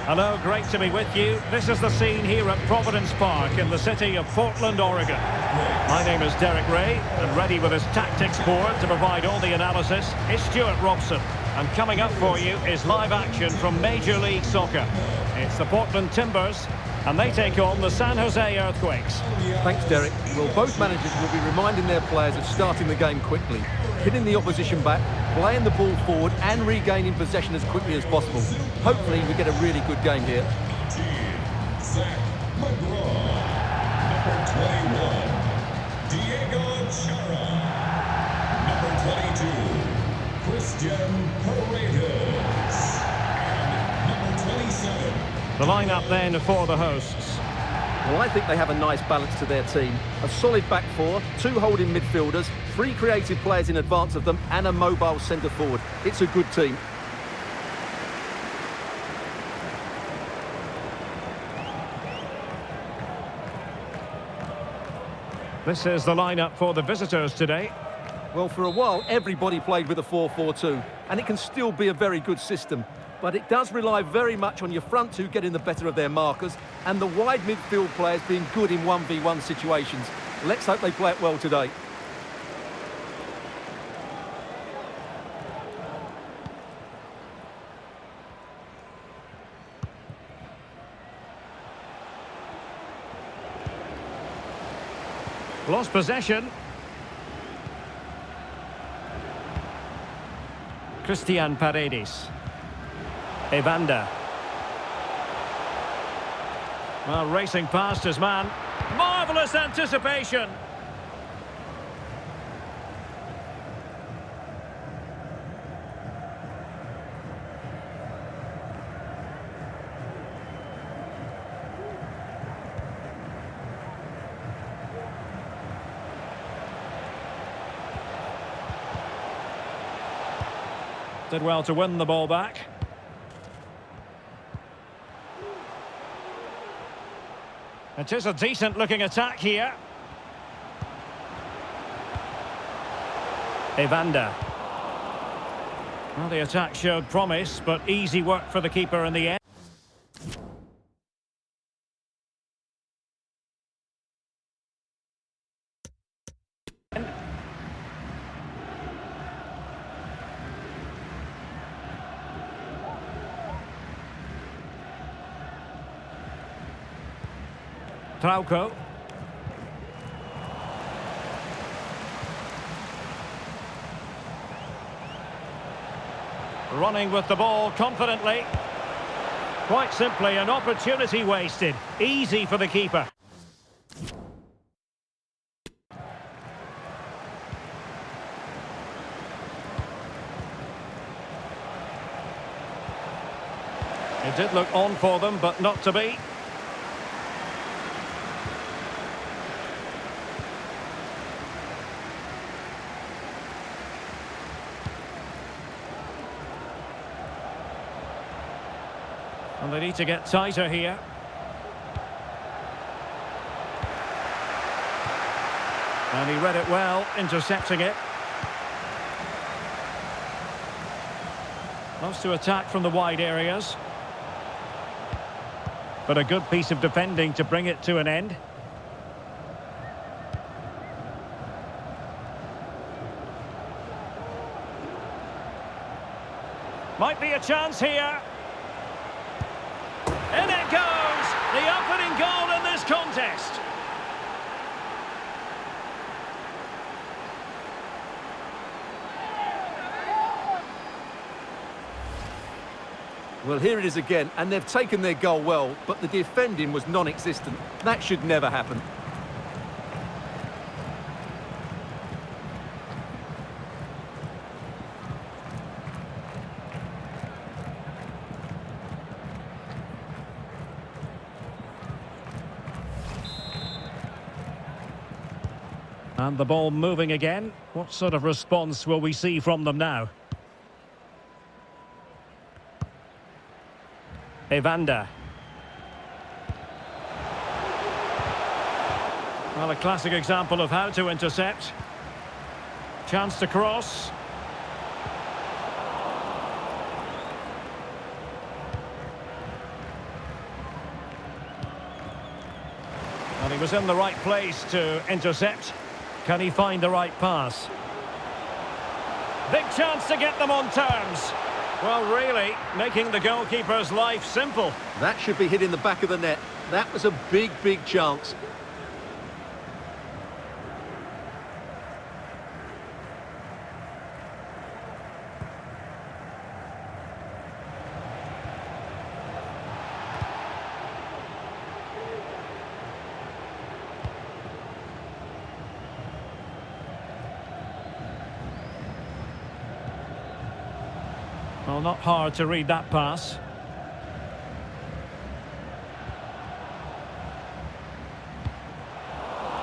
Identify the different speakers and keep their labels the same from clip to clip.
Speaker 1: Hello, great to be with you. This is the scene here at Providence Park in the city of Portland, Oregon. My name is Derek Ray, and ready with his tactics board to provide all the analysis is Stuart Robson. And coming up for you is live action from Major League Soccer. It's the Portland Timbers, and they take on the San Jose Earthquakes.
Speaker 2: Thanks, Derek. Well, both managers will be reminding their players of starting the game quickly, hitting the opposition back, playing the ball forward and regaining possession as quickly as possible. Hopefully we get a really good game here.
Speaker 1: The lineup then for the hosts.
Speaker 2: Well, I think they have a nice balance to their team. A solid back four, two holding midfielders, three creative players in advance of them and a mobile centre forward. It's a good team.
Speaker 1: This is the lineup for the visitors today.
Speaker 2: Well, for a while, everybody played with a 4-4-2, and it can still be a very good system. But it does rely very much on your front two getting the better of their markers and the wide midfield players being good in 1v1 situations. Let's hope they play it well today.
Speaker 1: Lost possession. Christian Paredes. Evander. Well, racing past his man. Marvellous anticipation. Did well to win the ball back. It is a decent-looking attack here. Evander. Well, the attack showed promise, but easy work for the keeper in the end. Trauco. Running with the ball confidently. Quite simply, an opportunity wasted. Easy for the keeper. It did look on for them, but not to be. And they need to get tighter here. And he read it well, intercepting it. Loves to attack from the wide areas. But a good piece of defending to bring it to an end. Might be a chance here. In it goes! The opening goal in this contest.
Speaker 2: Well, here it is again, and they've taken their goal well, but the defending was non-existent. That should never happen.
Speaker 1: And the ball moving again. What sort of response will we see from them now? Evander. Well, a classic example of how to intercept. Chance to cross. was in the right place to intercept. Can he find the right pass? Big chance to get them on terms. Well, really, making the goalkeeper's life simple.
Speaker 2: That should be hit in the back of the net. That was a big, big chance.
Speaker 1: Well, not hard to read that pass.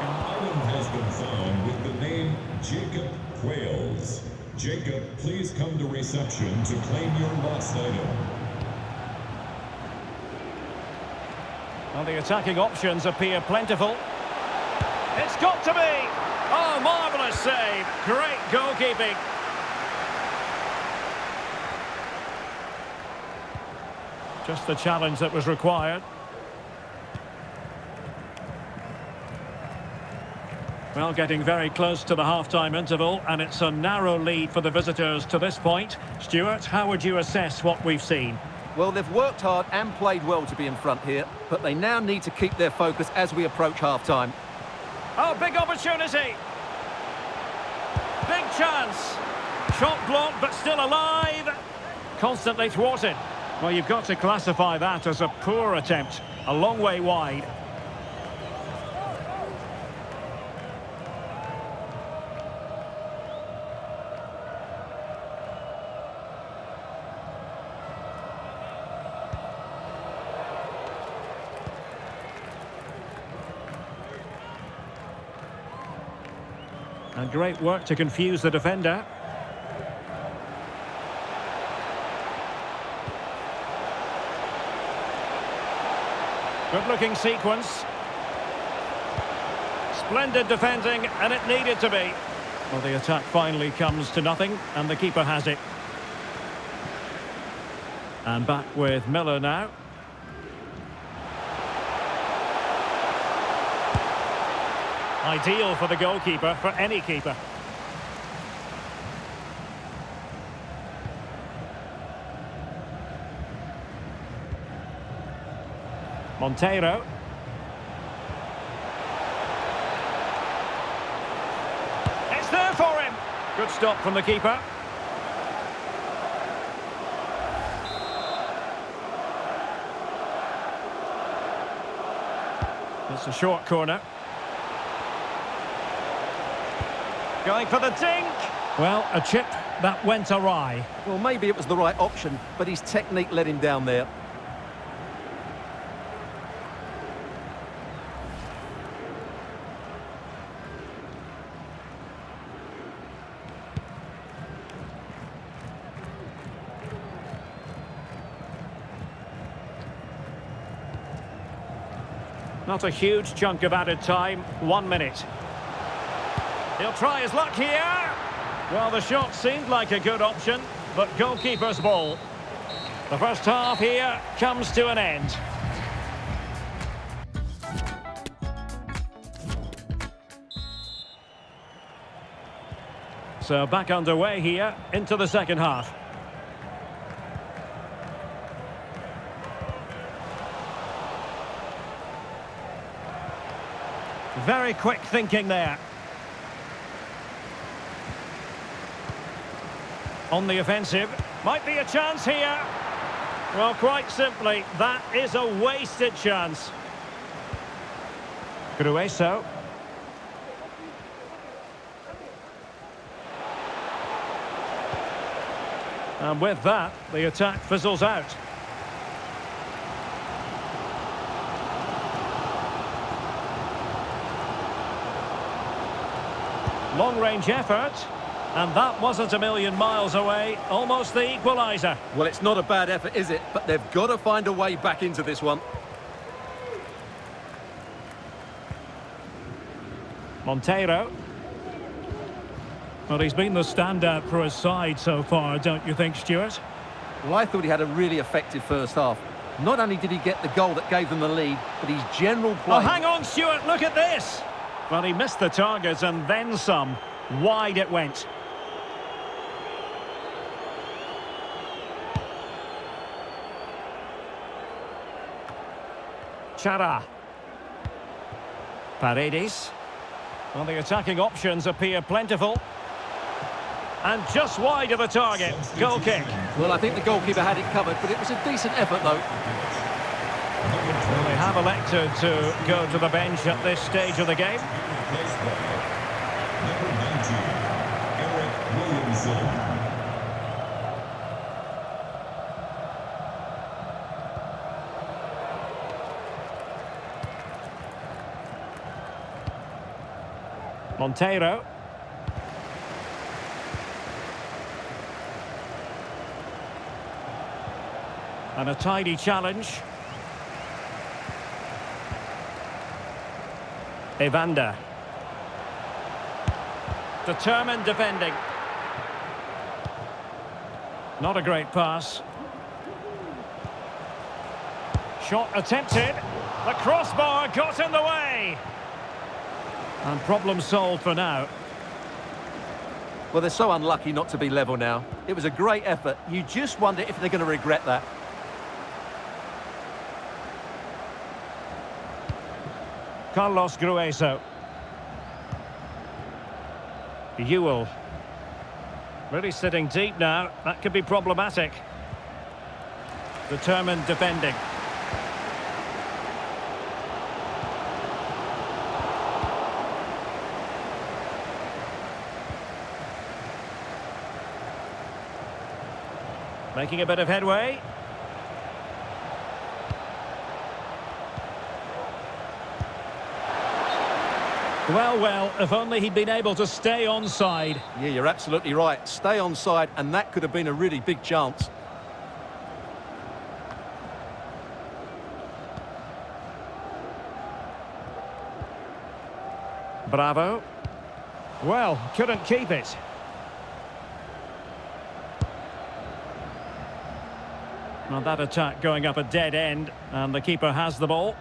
Speaker 3: An item has been found with the name Jacob Quails. Jacob, please come to reception to claim your lost item.
Speaker 1: Well, the attacking options appear plentiful. It's got to be! Oh, marvellous save. Great goalkeeping. Just the challenge that was required. Well, getting very close to the half-time interval, and it's a narrow lead for the visitors to this point. Stuart, how would you assess what we've seen?
Speaker 2: Well, they've worked hard and played well to be in front here, but they now need to keep their focus as we approach half-time.
Speaker 1: Oh, big opportunity! Big chance! Shot blocked, but still alive! Constantly thwarted. Well, you've got to classify that as a poor attempt. A long way wide. And great work to confuse the defender. Good-looking sequence. Splendid defending, and it needed to be. Well, the attack finally comes to nothing, and the keeper has it. And back with Miller now. Ideal for the goalkeeper, for any keeper. Monteiro. It's there for him. Good stop from the keeper. It's a short corner. Going for the dink. Well, a chip that went awry.
Speaker 2: Well, maybe it was the right option, but his technique let him down there.
Speaker 1: Not a huge chunk of added time. 1 minute. He'll try his luck here. Well, the shot seemed like a good option, but goalkeeper's ball. The first half here comes to an end. So back underway here into the second half. Very quick thinking there. On the offensive. Might be a chance here. Well, quite simply, that is a wasted chance. Grueso. And with that, the attack fizzles out. Long-range effort, and that wasn't a million miles away, almost the equaliser.
Speaker 2: Well, it's not a bad effort, is it? But they've got to find a way back into this one.
Speaker 1: Monteiro. Well, he's been the standout for his side so far, don't you think, Stuart?
Speaker 2: Well, I thought he had a really effective first half. Not only did he get the goal that gave them the lead, but his general
Speaker 1: Oh,
Speaker 2: play...
Speaker 1: hang on, Stuart, look at this! Well, he missed the target and then some. Wide it went. Chara. Paredes. Well, the attacking options appear plentiful. And just wide of the target. Goal kick.
Speaker 2: Well, I think the goalkeeper had it covered, but it was a decent effort, though.
Speaker 1: Well, they have elected to go to the bench at this stage of the game.
Speaker 3: Replaced by number 19, Eric Williamson.
Speaker 1: Monteiro. And a tidy challenge. Evander. Determined defending. Not a great pass. Shot attempted. The crossbar got in the way. And problem solved for now.
Speaker 2: Well, they're so unlucky not to be level now. It was a great effort. You just wonder if they're going to regret that.
Speaker 1: Carlos Grueso. Ewell. Really sitting deep now. That could be problematic. Determined defending. Making a bit of headway. Well, if only he'd been able to stay onside.
Speaker 2: Yeah, you're absolutely right. Stay onside, and that could have been a really big chance.
Speaker 1: Bravo. Well, couldn't keep it. Well, that attack going up a dead end, and the keeper has the ball.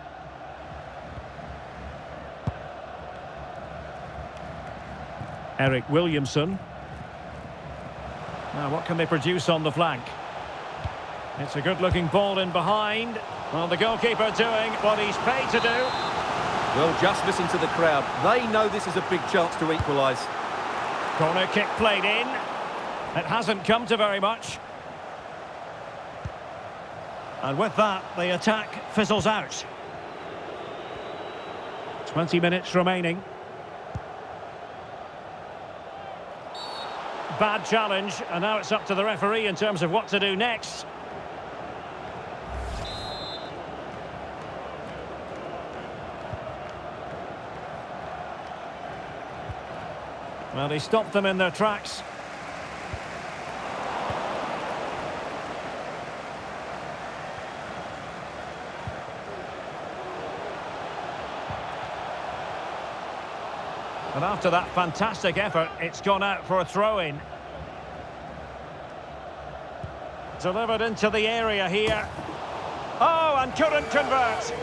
Speaker 1: Eric Williamson. Now, what can they produce on the flank? It's a good-looking ball in behind. Well, the goalkeeper doing what he's paid to do.
Speaker 2: Well, just listen to the crowd. They know this is a big chance to equalise.
Speaker 1: Corner kick played in. It hasn't come to very much. And with that, the attack fizzles out. 20 minutes remaining. Bad challenge, and now it's up to the referee in terms of what to do next. Well, he stopped them in their tracks. And after that fantastic effort, it's gone out for a throw-in. Delivered into the area here. Oh, and couldn't convert.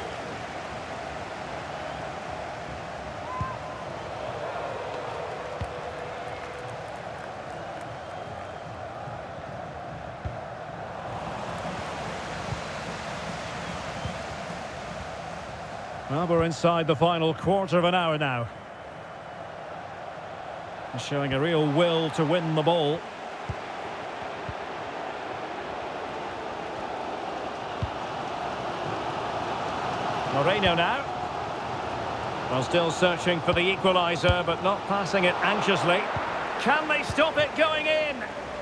Speaker 1: Well, we're inside the final quarter of an hour now. Showing a real will to win the ball. Moreno now. Well, still searching for the equaliser, but not passing it anxiously. Can they stop it going in?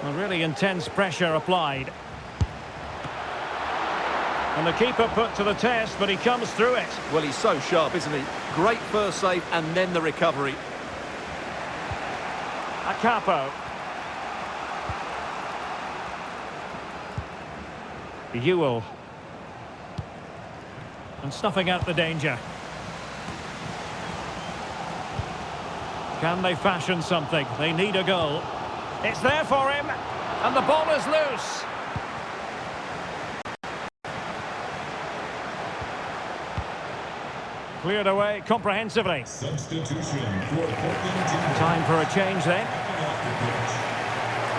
Speaker 1: Well, really intense pressure applied. And the keeper put to the test, but he comes through it.
Speaker 2: Well, he's so sharp, isn't he? Great first save and then the recovery.
Speaker 1: Capo. Ewell. And snuffing out the danger. Can they fashion something? They need a goal. It's there for him. And the ball is loose. Cleared away comprehensively.
Speaker 3: Substitution for Portland Timber.
Speaker 1: Time for a change then.
Speaker 3: Off the pitch.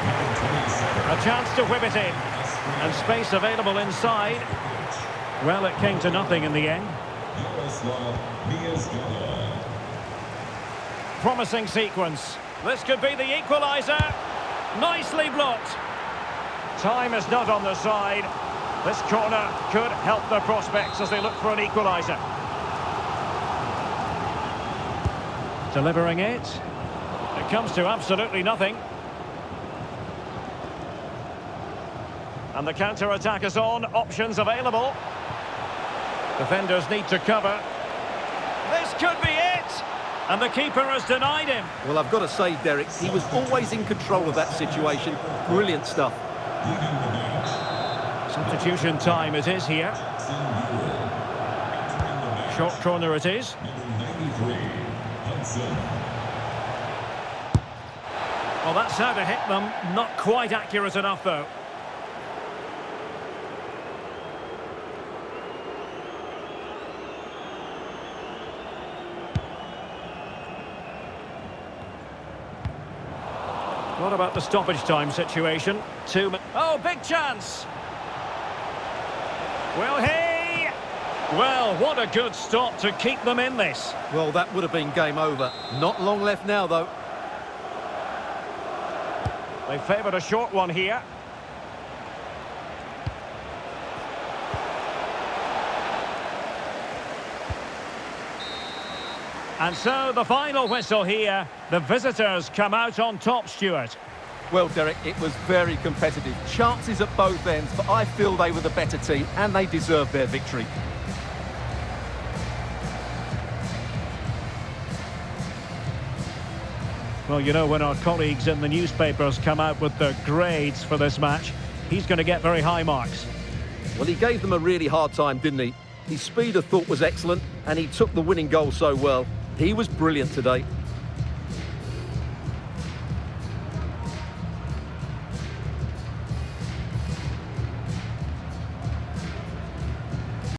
Speaker 3: Number 27.
Speaker 1: A chance to whip it in. And space available inside. Well, it came to nothing in the end.
Speaker 3: Yaroslav Miazgala.
Speaker 1: Promising sequence. This could be the equaliser. Nicely blocked. Time is not on the side. This corner could help their prospects as they look for an equaliser. Delivering it. It comes to absolutely nothing. And the counter-attack is on. Options available. Defenders need to cover. This could be it! And the keeper has denied him.
Speaker 2: Well, I've got to say, Derek, he was always in control of that situation. Brilliant stuff.
Speaker 3: Leading the match.
Speaker 1: Substitution time it is here.
Speaker 3: Jackson Ewell. Entering the match.
Speaker 1: Short corner it is.
Speaker 3: Number 93. Hudson.
Speaker 1: Well, that's how to hit them. Not quite accurate enough, though. What about the stoppage time situation? Oh, big chance! Well, hey! Well, what a good stop to keep them in this.
Speaker 2: Well, that would have been game over. Not long left now, though.
Speaker 1: They favoured a short one here. And so the final whistle here. The visitors come out on top, Stuart.
Speaker 2: Well, Derek, it was very competitive. Chances at both ends, but I feel they were the better team and they deserved their victory.
Speaker 1: Well, you know, when our colleagues in the newspapers come out with their grades for this match, he's going to get very high marks.
Speaker 2: Well, he gave them a really hard time, didn't he? His speed, I thought, was excellent, and he took the winning goal so well. He was brilliant today.